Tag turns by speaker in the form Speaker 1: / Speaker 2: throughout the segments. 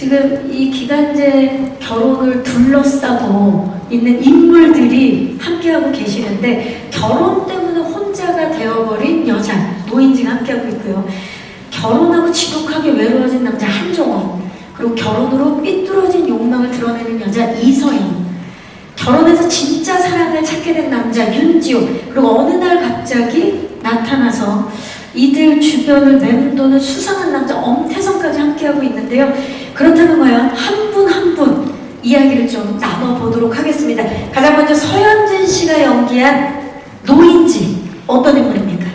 Speaker 1: 지금 이 기간제 결혼을 둘러싸고 있는 인물들이 함께하고 계시는데 결혼 때문에 혼자가 되어버린 여자 노인지가 함께하고 있고요. 결혼하고 지독하게 외로워진 남자 한정원, 그리고 결혼으로 삐뚤어진 욕망을 드러내는 여자 이서연, 결혼해서 진짜 사랑을 찾게 된 남자 윤지호, 그리고 어느 날 갑자기 나타나서 이들 주변을 맴도는 수상한 남자 엄태성까지 함께하고 있는데요. 그렇다면 과연 한 분 한 분 이야기를 좀 나눠보도록 하겠습니다. 가장 먼저 서현진 씨가 연기한 노인지 어떤 인물입니까?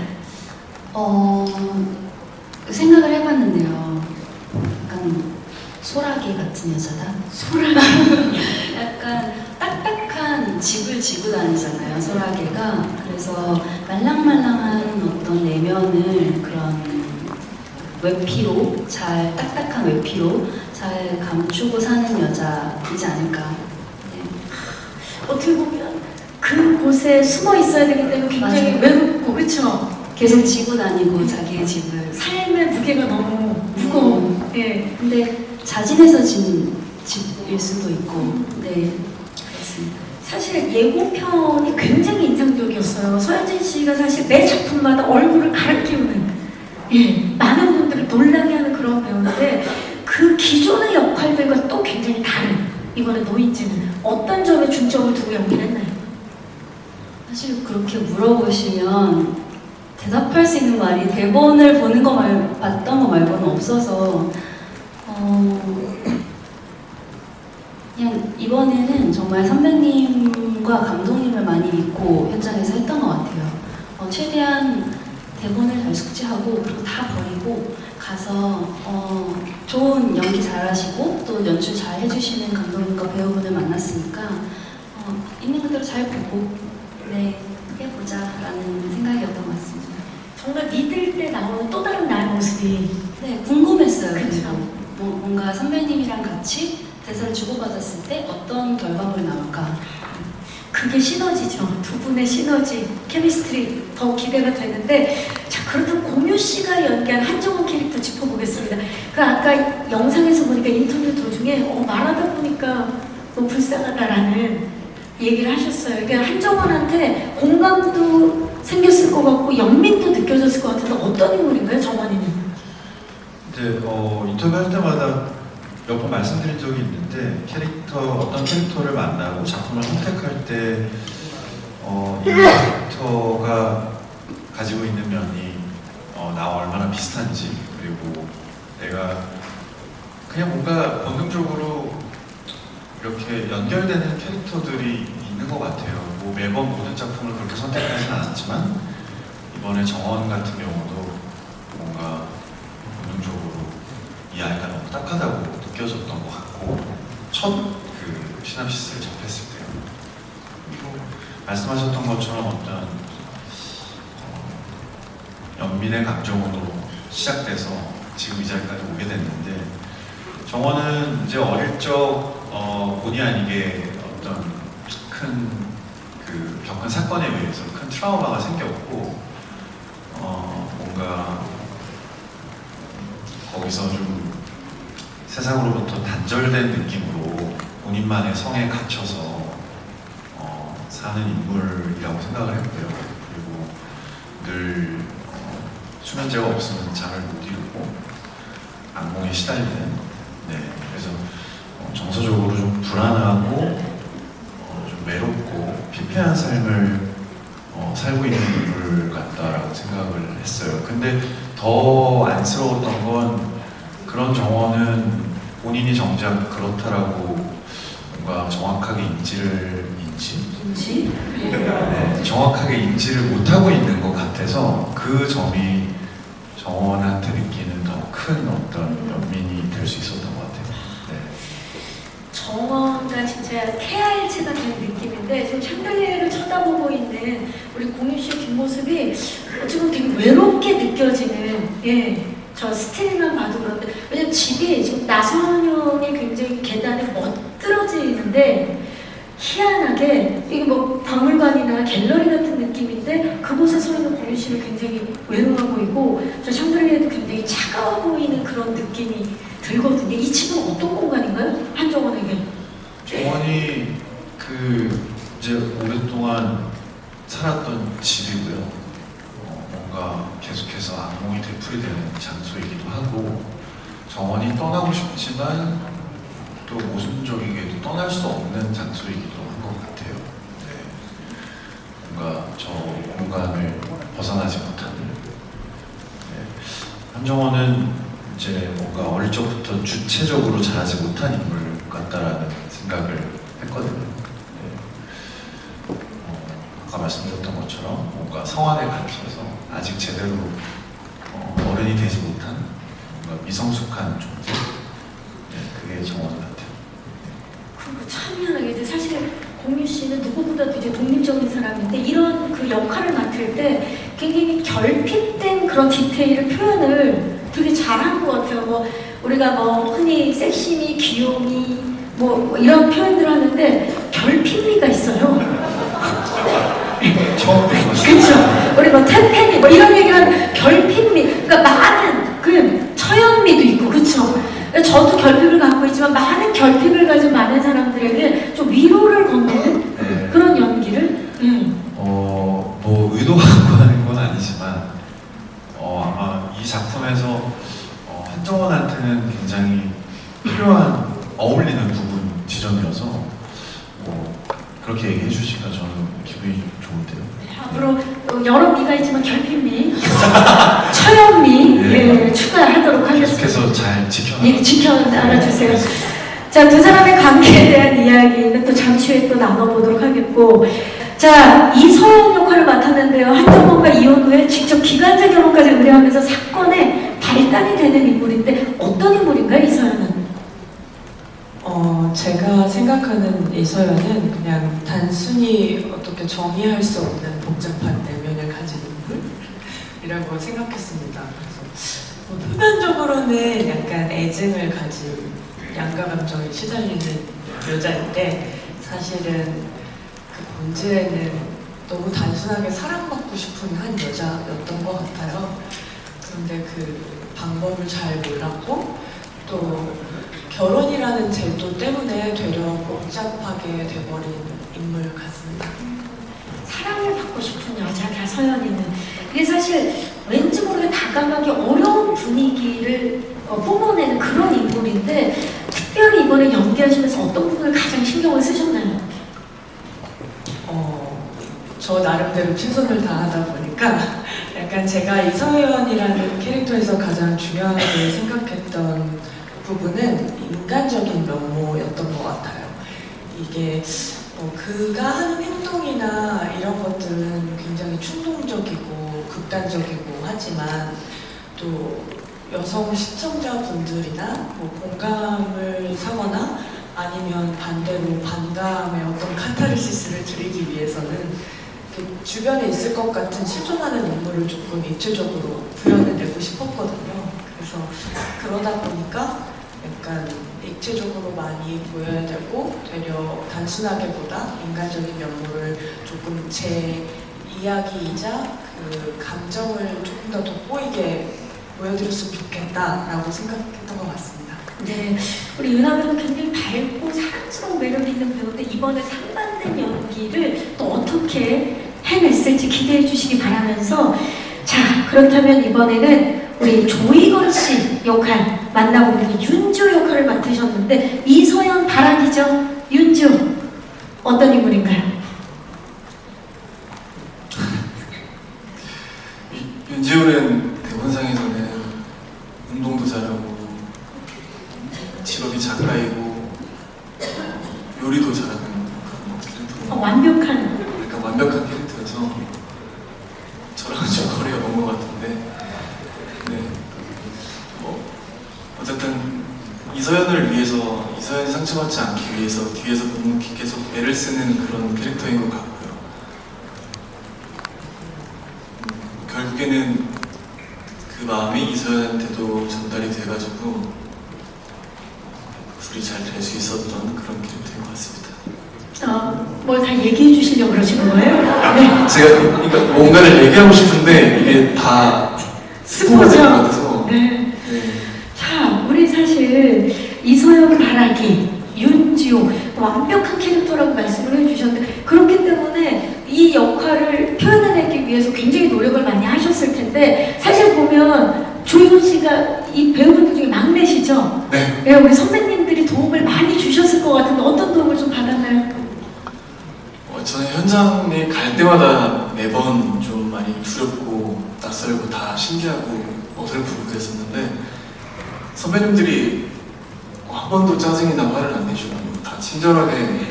Speaker 2: 생각을 해봤는데요. 약간 소라게 같은 여자다.
Speaker 1: 소라게.
Speaker 2: 약간 딱딱한 집을 지고 다니잖아요, 소라게가. 그래서 말랑말랑한 어떤 내면을 그런 외피로, 딱딱한 외피로 잘 감추고 사는 여자이지 않을까. 네.
Speaker 1: 어떻게 보면 그곳에 숨어 있어야 되기 때문에 굉장히
Speaker 2: 맞아요.
Speaker 1: 외롭고, 그쵸?
Speaker 2: 계속 지고 다니고 자기의 집을.
Speaker 1: 삶의 무게가 너무 무거워. 네.
Speaker 2: 근데 자진해서 진 집일 수도 있고. 네, 그렇습니다.
Speaker 1: 사실 예고편이 굉장히 인상적이었어요. 서현진 씨가 사실 매 작품마다 얼굴을 갈아끼우는, 많은 분들을 놀라게 하는 그런 배우인데 그 기존의 역할들과 또 굉장히 다른 이번에 노인지는 어떤 점에 중점을 두고 연기를 했나요?
Speaker 2: 사실 그렇게 물어보시면 대답할 수 있는 말이 대본을 보는 거 봤던 거 말고는 없어서 그냥 이번에는 정말 선배님과 감독님을 많이 믿고 현장에서 했던 것 같아요. 최대한 대본을 잘 숙지하고 그리고 다 버리고 가서 좋은 연기 잘하시고 또 연출 잘 해주시는 감독님과 배우분을 만났으니까 있는 그대로 잘 보고 네, 해보자라는 생각이었던 것 같습니다.
Speaker 1: 정말 믿을 때 나오는 또 다른 나의 모습이,
Speaker 2: 네, 궁금했어요.
Speaker 1: 그쵸.
Speaker 2: 그리고 뭔가 선배님이랑 같이 대사를 주고받았을 때 어떤 결과물이 나올까.
Speaker 1: 그게 시너지죠. 두 분의 시너지, 케미스트리 더 기대가 되는데, 자, 그렇다면 공유 씨가 연기한 한정원 캐릭터 짚어보겠습니다. 그 아까 영상에서 보니까 인터뷰 도중에 말하다 보니까 너무 불쌍하다라는 얘기를 하셨어요. 그러니까 한정원한테 공감도 생겼을 것 같고 연민도 느껴졌을 것 같은데 어떤 인물인가요, 정원이는?
Speaker 3: 이제 인터뷰할 때마다 몇 번 말씀드린 적이 있는데 어떤 캐릭터를 만나고 작품을 선택할 때 이 캐릭터가 가지고 있는 면이 나와 얼마나 비슷한지, 그리고 내가 그냥 뭔가 본능적으로 이렇게 연결되는 캐릭터들이 있는 것 같아요. 뭐 매번 모든 작품을 그렇게 선택하지는 않았지만 이번에 정원 같은 경우도 뭔가 본능적으로 이 아이가 너무 딱하다고 느껴졌던 것 같고, 첫 그 시납시스를 접했을 때요. 그리고 말씀하셨던 것처럼 어떤 연민의 감정으로 시작돼서 지금 이 자리까지 오게 됐는데, 정원은 이제 어릴 적 본의 아니게 어떤 큰 겪은 사건에 의해서 큰 트라우마가 생겼고, 뭔가 거기서 좀 세상으로부터 단절된 느낌으로 본인만의 성에 갇혀서 사는 인물이라고 생각을 했고요. 그리고 늘 수면제가 없으면 잠을 못 이루고 악몽에 시달리는, 그래서 정서적으로 좀 불안하고 좀 외롭고 피폐한 삶을 살고 있는 인물 같다라고 생각을 했어요. 근데 더 안쓰러웠던 건 그런 정원은 본인이 정작 그렇다라고 뭔가 정확하게 정확하게 인지를 못하고 있는 것 같아서 그 점이 정원한테 느끼는 더 큰 어떤 연민이 될 수 있었던 것 같아요.
Speaker 1: 정원과 진짜 케알체가 된 느낌인데, 지금 샹들리에를 쳐다보고 있는 우리 공유 씨의 뒷모습이 지금 되게 외롭게 느껴지는, 저 스틸만 봐도 그런데, 왜냐면 집이 지금 나선형이 굉장히 계단에 멋들어지는데 희한하게 이게 뭐 박물관이나 갤러리 같은 느낌인데 그곳에 서 있는 공유 씨는 굉장히 외로워 보이고, 저 샹들리에도 굉장히 차가워 보이는 그런 느낌이 들거든요. 이 집은 어떤 공간인가요? 한정원에게.
Speaker 3: 정원이 이제 오랫동안 살았던 집이고요. 뭔가 계속해서 악몽이 되풀이되는 장소이기도 하고, 정원이 떠나고 싶지만 또 모순적이게도 떠날 수 없는 장소이기도 한 것 같아요. 네. 뭔가 저 공간을 벗어나지 못하는. 네. 한정원은 이제 뭔가 어릴 적부터 주체적으로 자라지 못한 인물 같다라는 생각을 했거든요. 네. 아까 말씀드렸던 것처럼 뭔가 성안에 갇혀서 아직 제대로 어른이 되지 못한 뭔가 미성숙한 존재. 네, 그게 정원 같아요.
Speaker 1: 그리고 참 희한하게 이제 사실 공유 씨는 누구보다도 이제 독립적인 사람인데 이런 그 역할을 맡을 때 굉장히 결핍된 그런 디테일을 표현을 되게 잘한 것 같아요. 뭐 우리가 뭐 흔히 섹시미, 귀요미 뭐 이런 표현들 하는데 결핍미가 있어요.
Speaker 3: 처음 본 거죠.
Speaker 1: 그렇죠. 우리 뭐 태페미 뭐 이런 얘기하는 결핍미, 그러니까 많은 그 처연미도 있고, 그렇죠. 저도 결핍을 갖고 있지만 많은 결핍을 가진 많은 사람들에게 좀 위로를 건네는
Speaker 3: 네.
Speaker 1: 그런 연기를.
Speaker 3: 뭐 의도하고 하는 건 아니지만 아마 이 작품에서 한정원한테는 굉장히 필요한 어울리는 부분 지점이어서 그렇게 얘기해 주시니까 저는 기분이 좋은데요.
Speaker 1: 앞으로 여러 미가 있지만 결핍미, 처연미
Speaker 3: 네.
Speaker 1: 추가하도록 하겠습니다.
Speaker 3: 계속해서 잘 지켜놔.
Speaker 1: 예, 지켜 알아주세요. 자, 두 사람의 관계에 대한 이야기는 또 잠시 후에 또 나눠보도록 하겠고, 자, 이서연 역할을 맡았는데요. 한정원과 이혼 후에 직접 기간제 결혼까지 의뢰하면서 사건의 발단이 되는 인물인데 어떤 인물인가요, 이서연은?
Speaker 4: 제가 생각하는 이서연은 그냥 단순히 어떻게 정의할 수 없는 복잡한 내면을 가진 인물이라고 생각했습니다. 그래서 표면적으로는 약간 애증을 가진 양가 감정에 시달리는 여자인데 사실은 그 본질에는 너무 단순하게 사랑받고 싶은 한 여자였던 것 같아요. 그런데 그 방법을 잘 몰랐고 또 결혼이라는 제도 때문에 되려 복잡하게 돼버린 인물 같습니다.
Speaker 1: 사랑을 받고 싶은 여자가 서연이는 이게 사실 왠지 모르게 다가가기 어려운 분위기를 뿜어내는 그런 인물인데 특별히 이번에 연기하시면서 어떤 부분을 가장 신경을 쓰셨나요?
Speaker 4: 저 나름대로 최선을 다하다 보니까 약간 제가 이서연이라는 캐릭터에서 가장 중요하게 생각했던 부분은 인간적인 면모였던 것 같아요. 이게 그가 하는 행동이나 이런 것들은 굉장히 충동적이고 극단적이고 하지만 또 여성 시청자분들이나 뭐 공감을 사거나 아니면 반대로 반감의 어떤 카타르시스를 드리기 위해서는 그 주변에 있을 것 같은 실존하는 인물을 조금 입체적으로 구현해내고 싶었거든요. 그래서 그러다 보니까 약간 입체적으로 많이 보여야 되고 되려 단순하게보다 인간적인 면모를 조금 제 이야기이자 그 감정을 조금 더 돋보이게 보여드렸으면 좋겠다라고 생각했던 것 같습니다.
Speaker 1: 네, 우리 윤아 배우 굉장히 밝고 사랑스러운 매력이 있는 배우인데 이번에 상반된 연기를 또 어떻게 해냈을지 기대해 주시기 바라면서, 자, 그렇다면 이번에는 우리 조이건 씨 역할 만나봅니다. 윤주 역할을 맡으셨는데 이서연 바람이죠. 윤주 어떤 인물인가요?
Speaker 5: 윤지호는 대본상에서는 운동도 잘하고 직업이 작가이고 요리도 잘하는 그런 캐릭터.
Speaker 1: 완벽한.
Speaker 5: 그러니까 완벽한 캐릭터여서 저랑은 좀 거리가 먼 것 같은데, 네. 뭐 어쨌든 이서연을 위해서, 이서연이 상처받지 않기 위해서 뒤에서 묵묵히 계속 애를 쓰는 그런 캐릭터인 것 같고요. 결국에는 그 마음이 이서연한테도 전달이 돼가지고 둘이 잘 될 수 있었던 그런 캐릭터인 것 같습니다.
Speaker 1: 뭘 다 얘기해 주시려고 그러시는 거예요? 네.
Speaker 5: 제가 그러니까 뭔가를 얘기하고 싶은데 이게 다 스포가 될 것 같아서.
Speaker 1: 네.
Speaker 5: 네.
Speaker 1: 자, 우리 사실 사실 이서영, 바라기, 윤지호 완벽한 캐릭터라고 말씀을 해주셨는데 그렇기 때문에 이 역할을 표현해내기 위해서 굉장히 노력을 많이 하셨을 텐데 사실 보면 조이건 씨가 이 배우분들 중에 막내시죠?
Speaker 5: 네.
Speaker 1: 네, 우리 선배님들이 도움을 많이 주셨을 것 같은데 어떤 도움을 좀 받았나요?
Speaker 5: 저는 현장에 갈 때마다 매번 좀 많이 두렵고 낯설고 다 신기하고 어설프고 그랬었는데 선배님들이 한 번도 짜증이나 화를 안 내주고 다 친절하게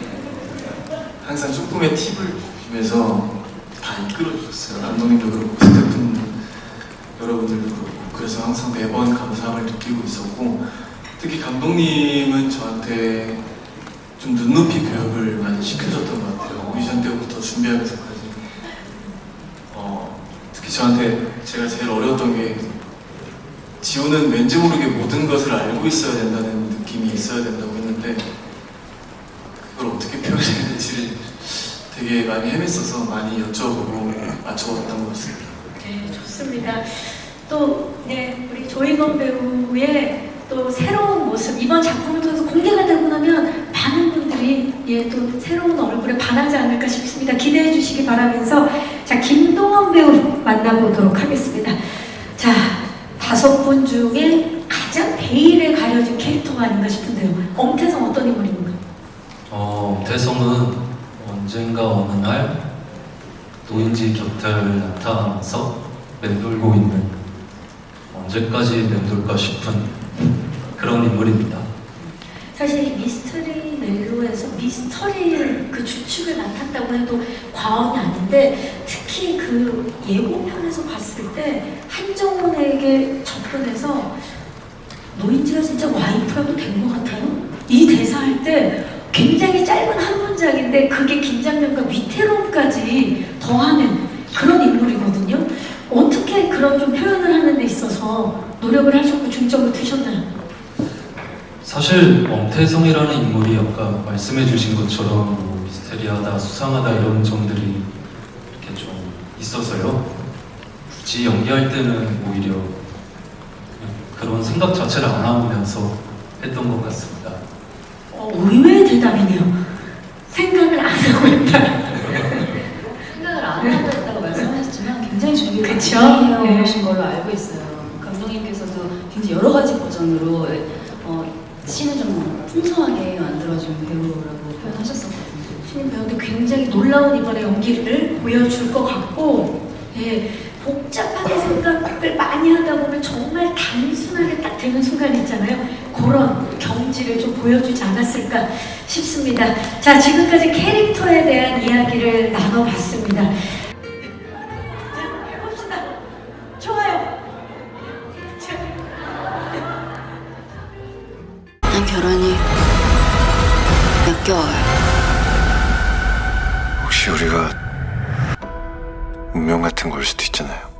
Speaker 5: 항상 조금의 팁을 주면서 다 이끌어주셨어요. 감독님도 그렇고 스태프 여러분들도 그렇고 그래서 항상 매번 감사함을 느끼고 있었고 특히 감독님은 저한테 좀 눈높이 교육을 많이 시켜줬던 것 같아요. 오디션 때부터 준비하면서까지. 특히 저한테 제가 제일 어려웠던 게 지호는 왠지 모르게 모든 것을 알고 있어야 된다는 느낌이 있어야 된다고 했는데 그걸 어떻게 표현해야 될지를 되게 많이 헤맸어서 많이 여쭤보고 맞춰봤던 것 같습니다.
Speaker 1: 네, 좋습니다. 또 네, 우리 조이건 배우의 또 새로운 모습 이번 작품을 통해서 공개가 되고 나면 많은 분들이 또 새로운 얼굴에 반하지 않을까 싶습니다. 기대해 주시기 바라면서 자 김동원 배우 만나보도록 하겠습니다. 자 5분 중에 가장 베일에 가려진 캐릭터가 아닌가 싶은데요. 엄태성 어떤 인물입니까?
Speaker 6: 엄태성은 언젠가 어느 날 노인지 곁을 나타나서 맴돌고 있는 언제까지 맴돌까 싶은 그런 인물입니다.
Speaker 1: 사실 이 미스터리 멜로에서 미스터리 그 주축을 맡았다고 해도 과언이 아닌데 특히 그 예고편에서 봤을 때 한정훈에게 접근해서 노인지가 진짜 와이프라도 된 것 같아요. 이 대사할 때 굉장히 짧은 한 문장인데 그게 긴장감과 위태로움까지 더하는 그런 인물이거든요. 어떻게 그런 좀 표현을 하는 데 있어서 노력을 하셨고 중점을 두셨나요?
Speaker 6: 사실 엄태성이라는 인물이 아까 말씀해주신 것처럼 뭐 미스테리하다, 수상하다 이런 점들이 이렇게 좀 있어서요. 굳이 연기할 때는 오히려 그냥 그런 생각 자체를 안 하면서 했던 것 같습니다.
Speaker 1: 의외의 대답이네요. 생각을 안 하고 있다.
Speaker 2: 생각을 안 하고 있다고 말씀하셨지만 굉장히 준비를
Speaker 1: 그쵸?
Speaker 2: 많이
Speaker 1: 네.
Speaker 2: 해오신 걸로 알고 있어요. 감독님께서도 굉장히 여러 가지 버전으로 씬을 좀 풍성하게 만들어준 배우라고 표현하셨었거든요.
Speaker 1: 신인 배우도 굉장히 놀라운 이번에 연기를 보여줄 것 같고 복잡하게 생각을 많이 하다 보면 정말 단순하게 딱 되는 순간 있잖아요. 그런 경지를 좀 보여주지 않았을까 싶습니다. 자, 지금까지 캐릭터에 대한 이야기를 나눠봤습니다. 해봅시다. 좋아요.
Speaker 7: 난 결혼이 몇 개월.
Speaker 8: 혹시 우리가 운명 같은 걸 수도 있잖아요.